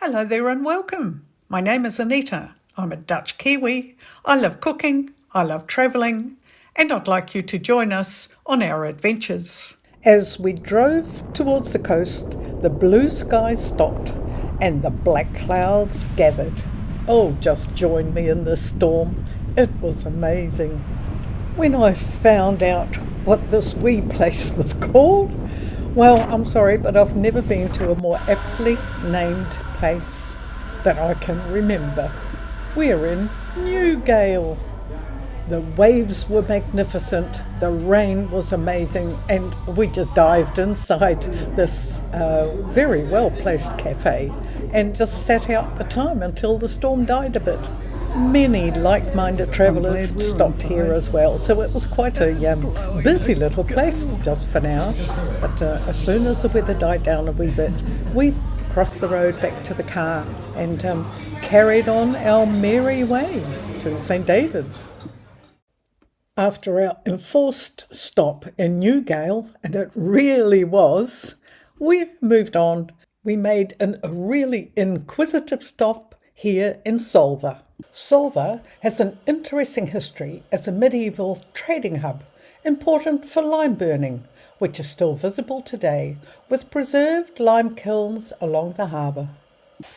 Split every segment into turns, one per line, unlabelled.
Hello there and welcome. My name is Anita. I'm a Dutch-Kiwi. I love cooking, I love travelling, and I'd like you to join us on our adventures. As we drove towards the coast, the blue sky stopped and the black clouds gathered. Oh, just join me in this storm. It was amazing. When I found out what this wee place was called, well, I'm sorry, but I've never been to a more aptly named place that I can remember. We're in Newgale. The waves were magnificent, the rain was amazing, and we just dived inside this very well-placed cafe and just sat out the time until the storm died a bit. Many like-minded travellers stopped here as well, so it was quite a busy little place just for now. But as soon as the weather died down a wee bit, we crossed the road back to the car and carried on our merry way to St David's. After our enforced stop in Newgale, and it really was, we moved on. We made a really inquisitive stop here in Solva. Solva has an interesting history as a medieval trading hub, important for lime burning, which is still visible today, with preserved lime kilns along the harbour.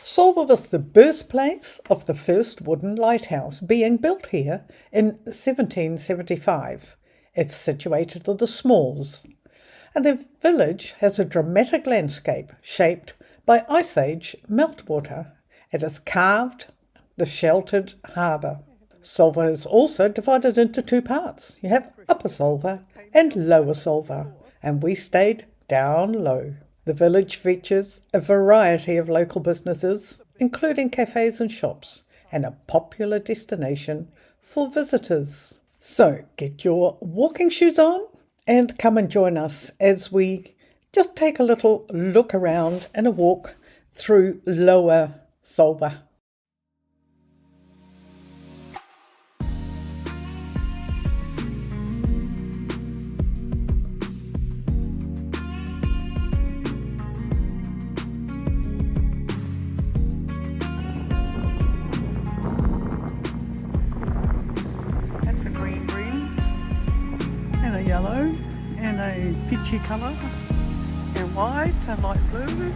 Solva was the birthplace of the first wooden lighthouse, being built here in 1775. It's situated on the Smalls, and the village has a dramatic landscape shaped by Ice Age meltwater. It is carved the sheltered harbour. Solva is also divided into two parts. You have Upper Solva and Lower Solva, and we stayed down low. The village features a variety of local businesses, including cafes and shops, and a popular destination for visitors. So get your walking shoes on and come and join us as we just take a little look around and a walk through Lower Solva. That's a green and a yellow and a peachy colour and white and light blue.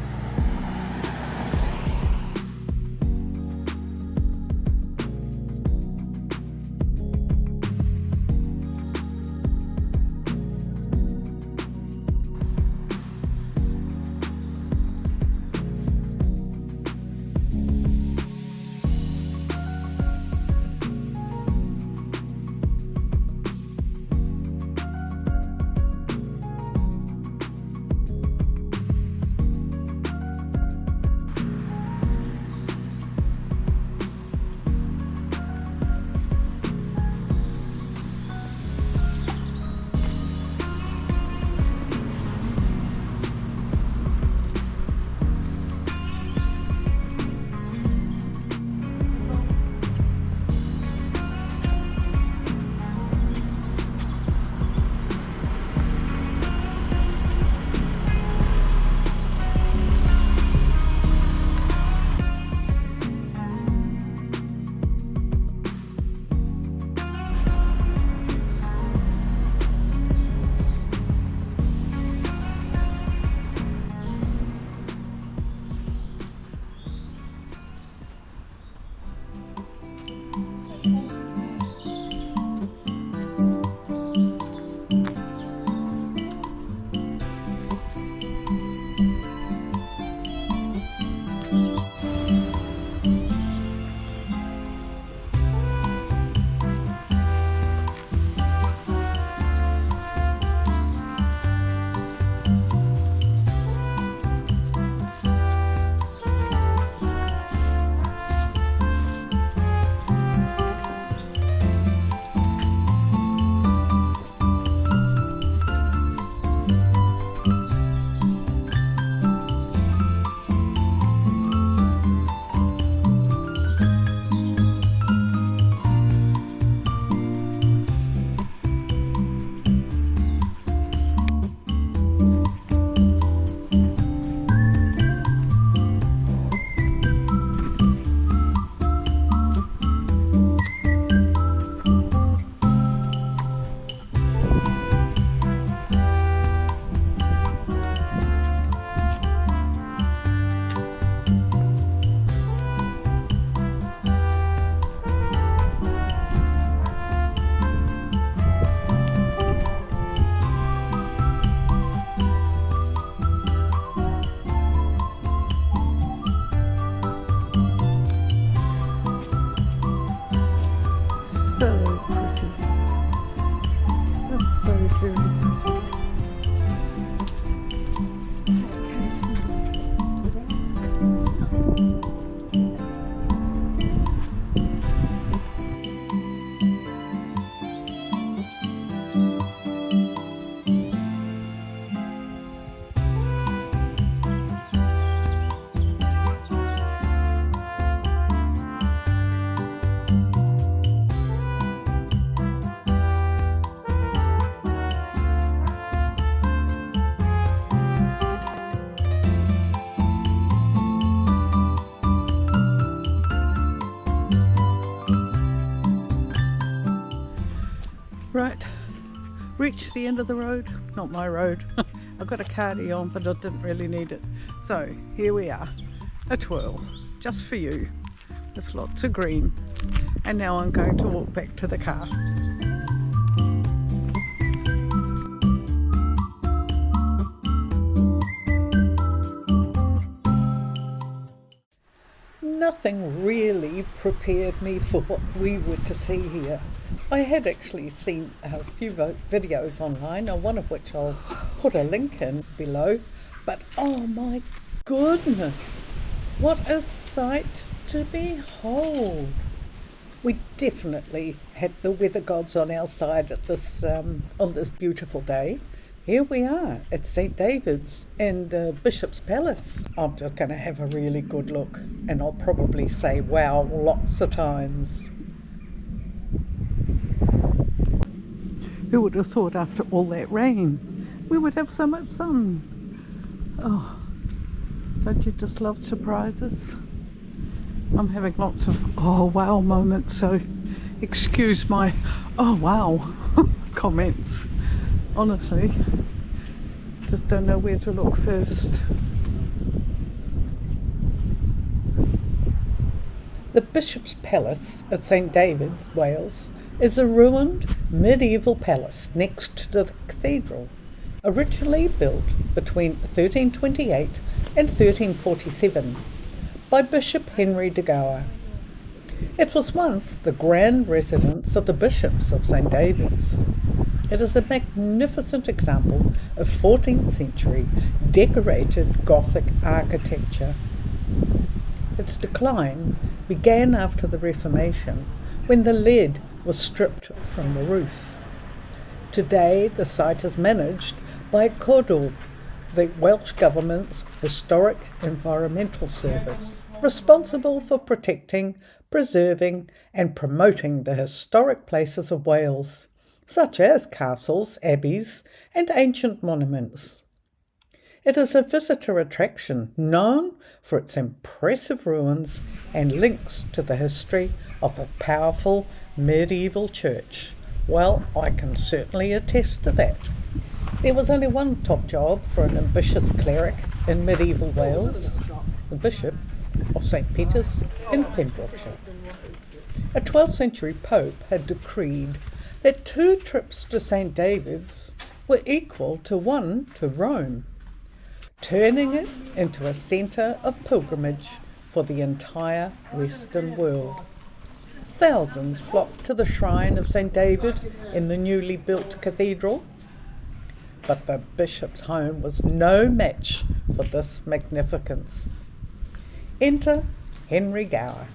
Right, reached the end of the road, not my road. I've got a cardi on, but I didn't really need it. So here we are, a twirl, just for you. There's lots of green. And now I'm going to walk back to the car. Nothing really prepared me for what we were to see here. I had actually seen a few videos online, one of which I'll put a link in below, but oh my goodness, what a sight to behold. We definitely had the weather gods on our side at this on this beautiful day. Here we are at St. David's and Bishop's Palace. I'm just going to have a really good look, and I'll probably say wow lots of times. Who would have thought after all that rain we would have so much sun? Oh, don't you just love surprises? I'm having lots of oh wow moments, so excuse my oh wow comments. Honestly, just don't know where to look first. The Bishop's Palace at St. David's, Wales, is a ruined medieval palace next to the Cathedral, originally built between 1328 and 1347 by Bishop Henry de Gower. It was once the grand residence of the bishops of St. David's. It is a magnificent example of 14th century decorated Gothic architecture. Its decline began after the Reformation, when the lead was stripped from the roof. Today the site is managed by Cathedral, the Welsh Government's historic environmental service, responsible for protecting, preserving and promoting the historic places of Wales, such as castles, abbeys and ancient monuments. It is a visitor attraction known for its impressive ruins and links to the history of a powerful medieval church. Well, I can certainly attest to that. There was only one top job for an ambitious cleric in medieval Wales, the Bishop of St. Peter's in Pembrokeshire. A 12th century pope had decreed that 2 trips to St. David's were equal to 1 to Rome, turning it into a centre of pilgrimage for the entire Western world. Thousands flocked to the shrine of St. David in the newly built cathedral, but the bishop's home was no match for this magnificence. Enter Henry Gower.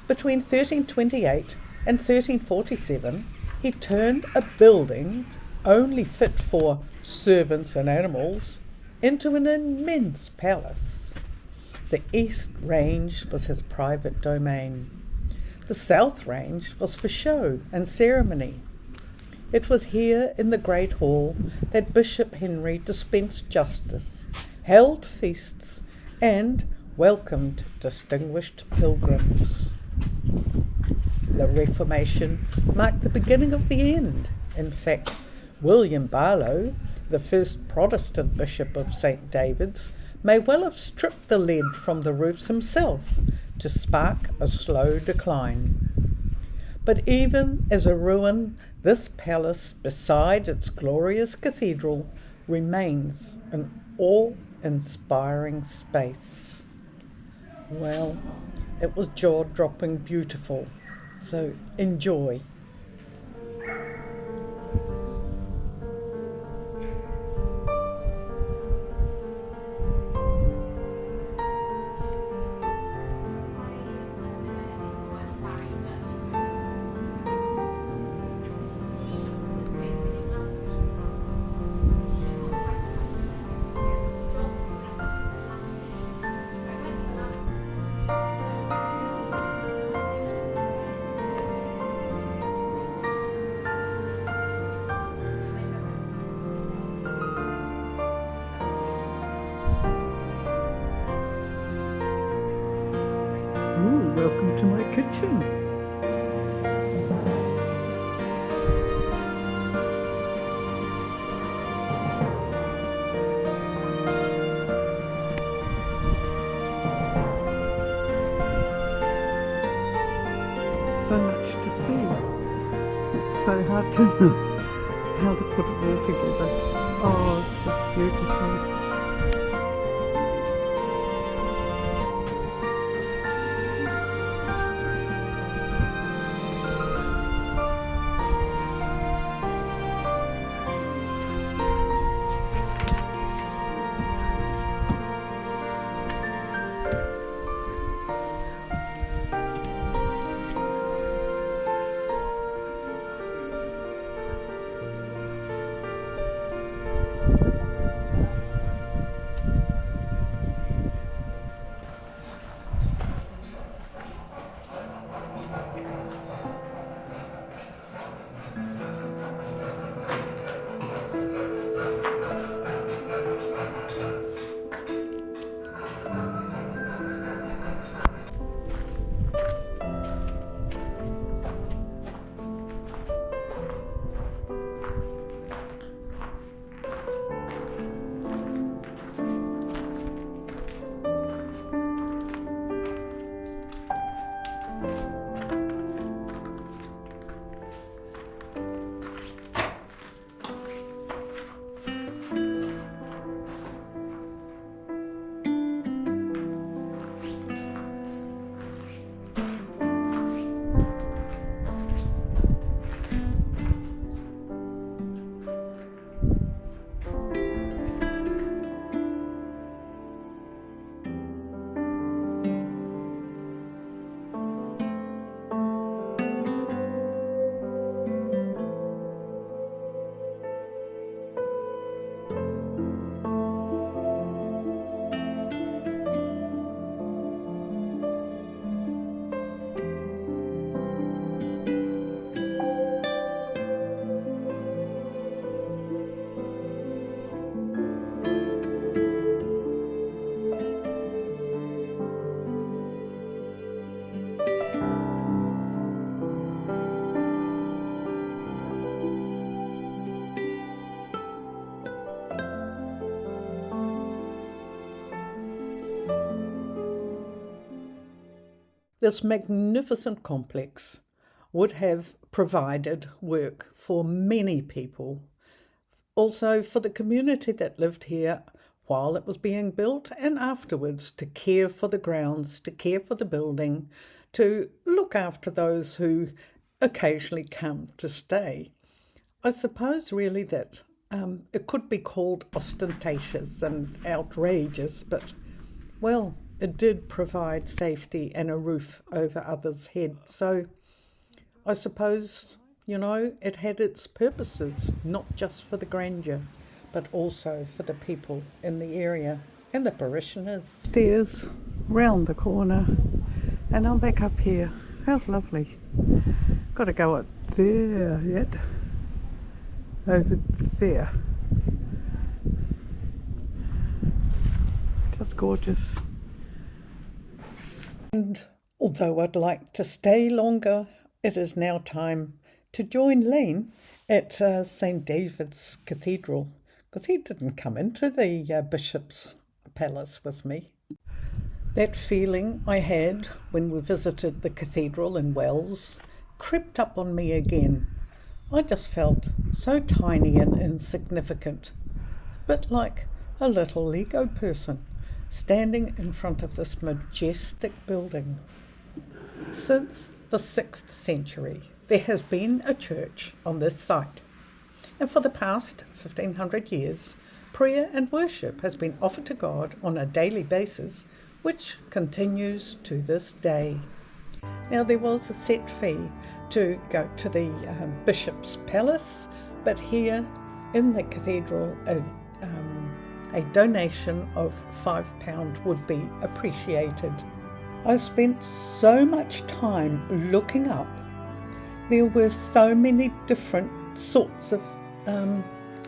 Between 1328 and 1347, he turned a building only fit for servants and animals into an immense palace. The East Range was his private domain. The South Range was for show and ceremony. It was here in the Great Hall that Bishop Henry dispensed justice, held feasts, and welcomed distinguished pilgrims. The Reformation marked the beginning of the end. In fact, William Barlow, the first Protestant bishop of St. David's, may well have stripped the lead from the roofs himself to spark a slow decline. But even as a ruin, this palace, beside its glorious cathedral, remains an awe-inspiring space. Well, it was jaw-dropping beautiful, so enjoy. Welcome to my kitchen. so hard to know how to put it all together. Oh, it's just beautiful. This magnificent complex would have provided work for many people, also for the community that lived here while it was being built and afterwards, to care for the grounds, to care for the building, to look after those who occasionally come to stay. I suppose really that it could be called ostentatious and outrageous, but, well, it did provide safety and a roof over others' heads. So I suppose, it had its purposes, not just for the grandeur, but also for the people in the area and the parishioners. Stairs round the corner, and I'm back up here. How lovely. Got to go up there yet. Over there. Just gorgeous. And although I'd like to stay longer, it is now time to join Lane at St. David's Cathedral, because he didn't come into the Bishop's Palace with me. That feeling I had when we visited the cathedral in Wells crept up on me again. I just felt so tiny and insignificant, a bit like a little Lego person standing in front of this majestic building. Since the 6th century, there has been a church on this site, and for the past 1500 years, prayer and worship has been offered to God on a daily basis, which continues to this day. Now, there was a set fee to go to the Bishop's Palace, but here in the cathedral, a donation of £5 would be appreciated. I spent so much time looking up. There were so many different sorts of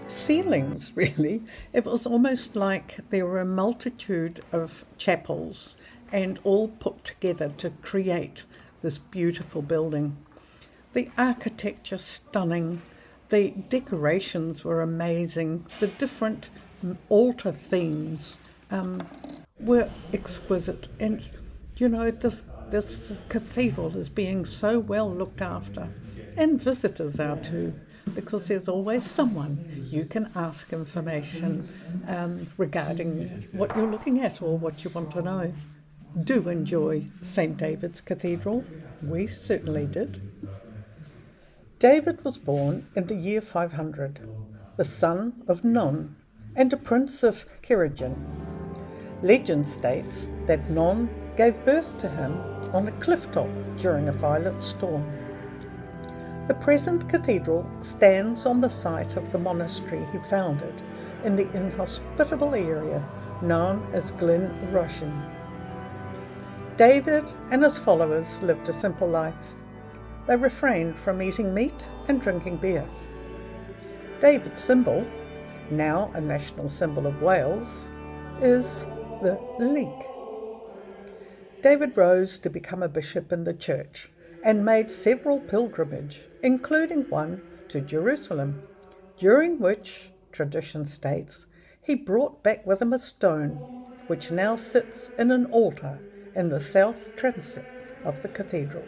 ceilings, really. It was almost like there were a multitude of chapels and all put together to create this beautiful building. The architecture stunning, the decorations were amazing, the different altar themes were exquisite, and this cathedral is being so well looked after. And visitors are too, because there's always someone you can ask information regarding what you're looking at or what you want to know. Do enjoy St. David's Cathedral. We certainly did. David was born in the year 500, the son of Non and a prince of Kerajin. Legend states that Non gave birth to him on a cliff top during a violent storm. The present cathedral stands on the site of the monastery he founded in the inhospitable area known as Glen Rushen. David and his followers lived a simple life. They refrained from eating meat and drinking beer. David's symbol, now a national symbol of Wales, is the leek. David rose to become a bishop in the church and made several pilgrimages, including one to Jerusalem, during which, tradition states, he brought back with him a stone, which now sits in an altar in the south transept of the cathedral.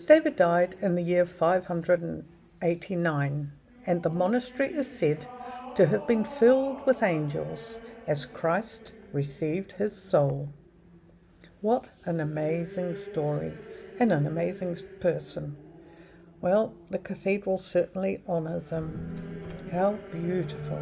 David died in the year 589, and the monastery is said to have been filled with angels as Christ received his soul. What an amazing story and an amazing person. Well, the cathedral certainly honours him. How beautiful.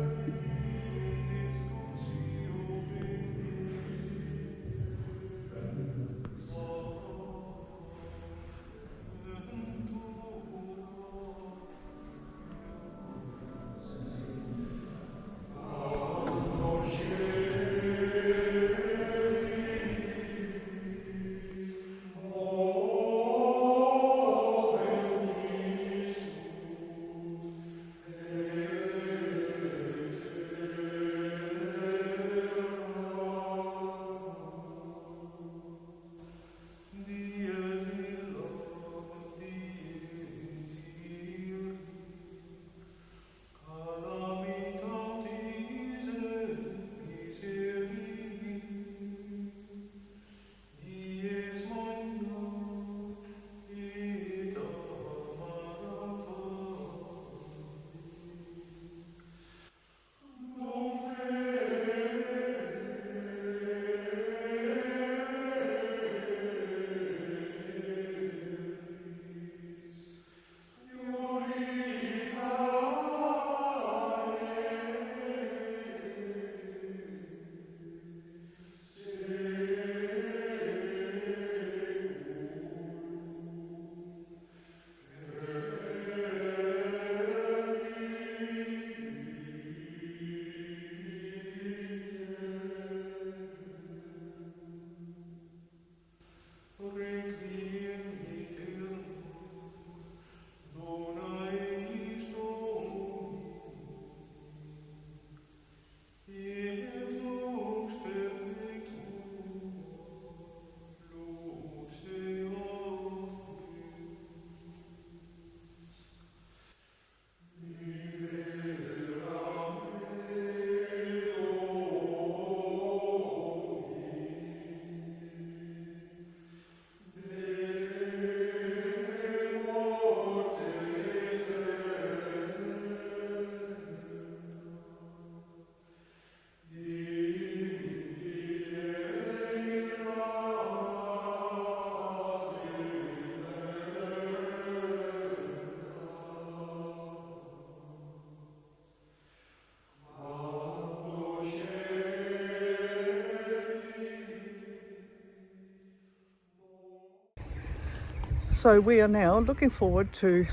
So we are now looking forward to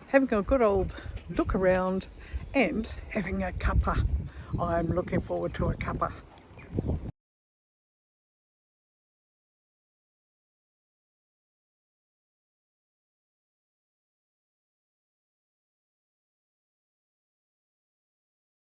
having a good old look around and having a cuppa. I'm looking forward to a cuppa.